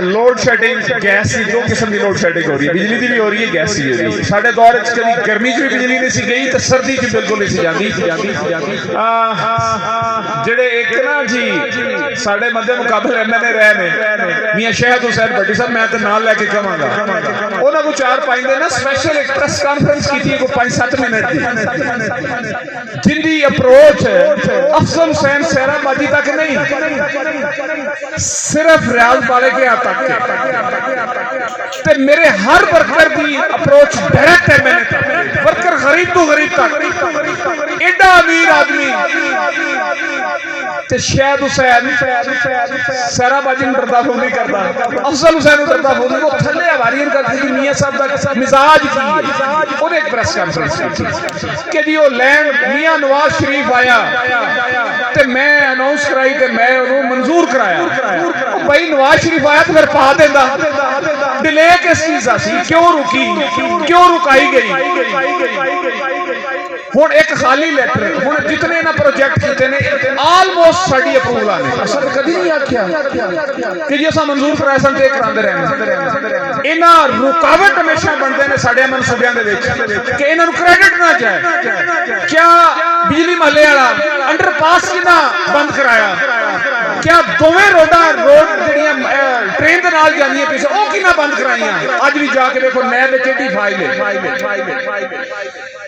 Load shedding gas की दो किस्म की लोड शेडिंग हो रही है, बिजली की भी हो रही है, गैस की भी हो रही है। साढ़े दौर कभी गर्मी च भी बिजली नहीं सी गई तो सर्दी च बिल्कुल नहीं सी जाती। जेडे एक ना जी साढ़े मध्य मुकाबले MNA रहे ने मियां शहद हुसैन भट्टी साहब, मैं तो नाल लैके कहांगा उन्होंने को 4-5 दिन ना स्पेशल एक प्रेस कॉन्फ्रेंस की 5-7 मिनट की, जिंदी अप्रोच अफजल हुसैन सैराबादी तक नहीं, सिर्फ रियाज वाले के यहाँ तक के मेरे हर वर्कर की अप्रोच डायरेक्ट है। मैंने वर्कर गरीब तो गरीब तक एडा अमीर आदमी ते शहद हुसैन सैराबादी डरदा फोन नहीं करता, अफजल हुसैन डरदा फोन नहीं, वो थले हवारियन करती थी मियां साहब का मिजाज की। और एक प्रेस कॉन्फ्रेंस कि जी वो लैंड मियां नवाज शरीफ आया ते मैं अनाउंस कराई ते मैं उन्होंने मंजूर कराया। भाई नवाज शरीफ आया तो फिर पा देंदा, डिले किस चीज दा सी, क्यों रुकी, क्यों रुकाई गई। हुण एक खाली लेटर, हुण जितने ना प्रोजेक्ट किए ने ऑलमोस्ट साडी अप्रूवल आने, असां तो कदी नहीं आख्या कि जी असां मंजूर कराए सन ते करांदे रहने। इन्हां रुकावट हमेशा बनदे ने साडे मनसूबियां दे विच कि इन्हां नूं क्रेडिट ना जाए। क्या बिजली महल्ले वाला अंडरपास किना बंद कराया, क्या दोवें रोड जड़ियां ट्रेन दे नाल जांदियां पिछे ओ किना बंद कराइयां, अज भी जाके देखो नैब विच एडी फाइल है।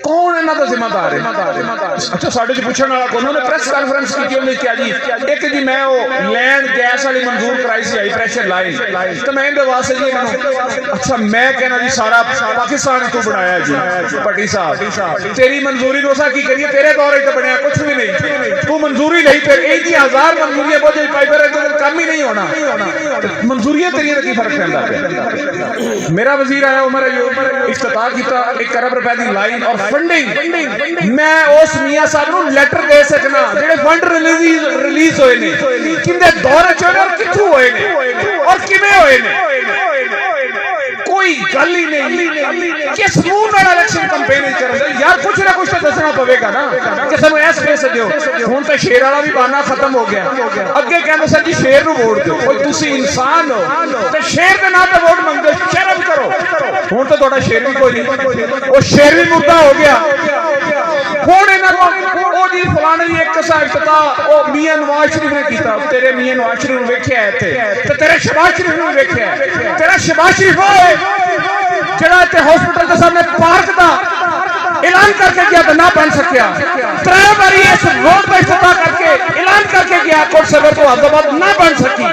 कौन इन्हां दा जिम्मेदार है? अच्छा साडे च पुछण वाला कोई, उन्होंने प्रेस कॉन्फ्रेंस की उन्होंने क्या जी एक जी मैं वो लैंड गैस वाली मंजूर कराई सी हाई प्रेशर लाइन तो मैं इहदे वास्ते जी इन्हां, अच्छा मैं कहना जी सारा पाकिस्तान तू बनाया जी भट्टी साहब, तेरी मंजूरी नु असां की करिए, तेरे दौर च बनया कुछ भी नहीं, तू मंजूरी नहीं फिर एक 1000 मंजूरियां बोझ पाई फिर काम ही नहीं होना, मंजूरियां तेरियां की फर्क पैंदा। मेरा वजीर आया उमर अयूब, इफ्तिताह कीता 1 अरब रुपए की लाइन और फंडिंग, मैं उस मियां साहब नूं लेटर दे सकना जेडे फंड रिलीज होए ने किंदे दौर च और कित्थों होए ने और किवें होए ने, कोई गल ही नहीं। किस मुंह नाल इलेक्शन कैंपेन कर रहे यार, कुछ ना कुछ तो दसना पवेगा ना कि सानू ऐस पैस दिओ। हुण तो शेर वाला भी बहाना खत्म हो गया, अगे कहंदे सन जी शेर नूं वोट दिओ, कोई तुसी इंसान हो ते शेर दे नाम ते वोट मंगदे, शर्म करो। हुण तो तुहाडा शेर भी कोई नहीं, वो शेर भी मुर्दा हो गया। हुण इन्हां को ओ जी फलाने दी एक कसा इफ्तिताह ओ मियां नवाज शरीफ ने कीता, तेरे मियां नवाज शरीफ ने वेख्या है ते तेरे शहबाज शरीफ ने वेख्या है, तेरा शहबाज शरीफ होए जड़ा ते हॉस्पिटल के सामने पार्क दा ऐलान करके गया तो ना बन सकिया, 3 बारी इस रोड का इफ्तिताह करके ऐलान करके गया कोट सबर तो अहमदाबाद ना बन सकी।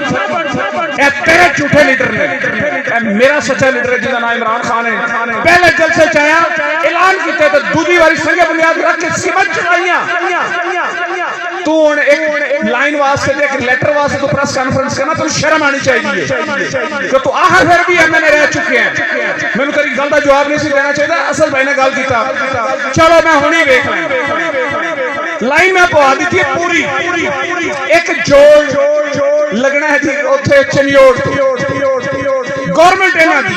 ए तेरे झूठे लीडर ने, मेरा सच्चा लीडर है जिसका नाम इमरान खान है, पहले जलसे च आया ऐलान किया तो दूसरी बारी संगे बुनियाद रख के सिमट चुकाइयां। तू हुण एक लाइन वास्ते एक लेटर वास्ते तू प्रेस कॉन्फ्रेंस करना, तुम शर्म आनी चाहिए कि तू आखिर फिर भी MNA रह चुके हैं। मैनू तेरी गल का जवाब नहीं सी देना चाहिए, असल भाई ने गल कीता, चलो मैं हुणे वेख लै लाइन मैं पवा दी थी पूरी, एक जोड़ लगना है जी उत्थे चनियोड़ गवर्नमेंट इन्हां दी,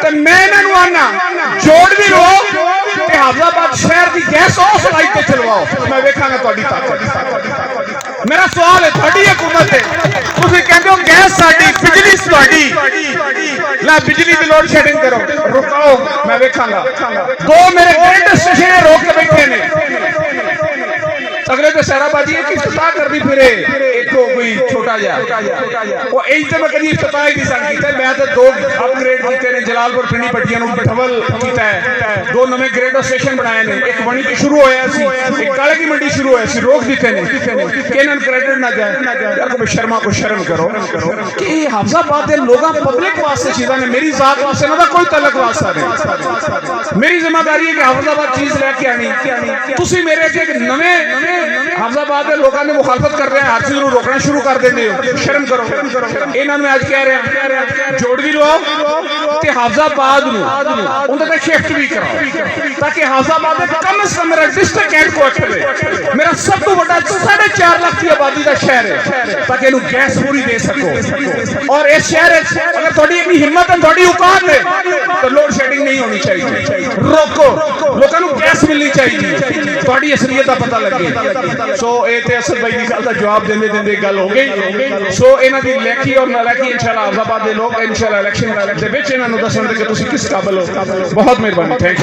ते मैं इन्हां नूं आना जोड़ भी लो ते हाफिजाबाद शहर की गैस उस लाइन पे चलवाओ, मैं वेखांगा तुहाडी ताकत। मेरा सवाल है, तुहाडी हुकूमत है, तुसीं कहंदे हो गैस साडी बिजली साडी, ला बिजली की लोड शेडिंग करो, रुकाओ मैं वेखांगा। 2 मेरे ग्रेड स्टेशन रोक के बैठे ने, अगले तो सैराबादी की इफ्तिताह कर दी फिरे एक कोई छोटा जा वो एज ते मैं कभी इफ्तिताह ही नहीं सन कीता। मैं तो 2 अपग्रेड कीते ने, जलालपुर पिंडी पट्टियां नूं डबल कीता है, 2 नवे ग्रेड स्टेशन बनाए ने, एक बणी ते शुरू होया सी, एक काले की मंडी शुरू होया सी, रोक दिते ने कि इन्हां नूं क्रेडिट ना जाए। यार को शर्मा को शर्म करो कि हाफिजाबाद दे लोगां पब्लिक वास्ते चीज़ां ने, मेरी जात वास्ते इन्हां दा कोई तलक वास्ता नहीं। मेरी जिम्मेदारी है कि हाफिजाबाद चीज़ लेके आनी। तुसीं मेरे अगे एक नवे हाफिजाबाद के लोगों ने मुखालफत कर रहे हैं, हर चीज को रोकना शुरू कर देंगे हो, शर्म करो। इन्हां नूं अज कह रहे हैं जोड़ भी लो ते हाफिजाबाद नूं उन्हां ते शिफ्ट भी कराओ ताकि हाफिजाबाद दे कम से कम मेरा डिस्ट्रिक्ट हेडक्वार्टर है, मेरा सब तो बड़ा 4.5 लाख की आबादी का शहर है, ताकि इन्हू गैस पूरी दे सको। और इस शहर अगर थोड़ी इतनी हिम्मत है, थोड़ी औकात है तो लोड शेडिंग नहीं होनी चाहिए। रोको लोगों को कैस मिलनी चाहिए थोड़ी असलियत का पता लगे सो ये तो असद भाई की गल का जवाब देंदे देंदे गल हो गई सो इन्हां दी लैकी और नालैकी इंशाल्लाह आज़ाबाद दे लोग इंशाल्लाह इलेक्शन दे विच इन्हां नूं दसण कि तुसीं किस काबिल हो बहुत मेहरबानी थैंक यू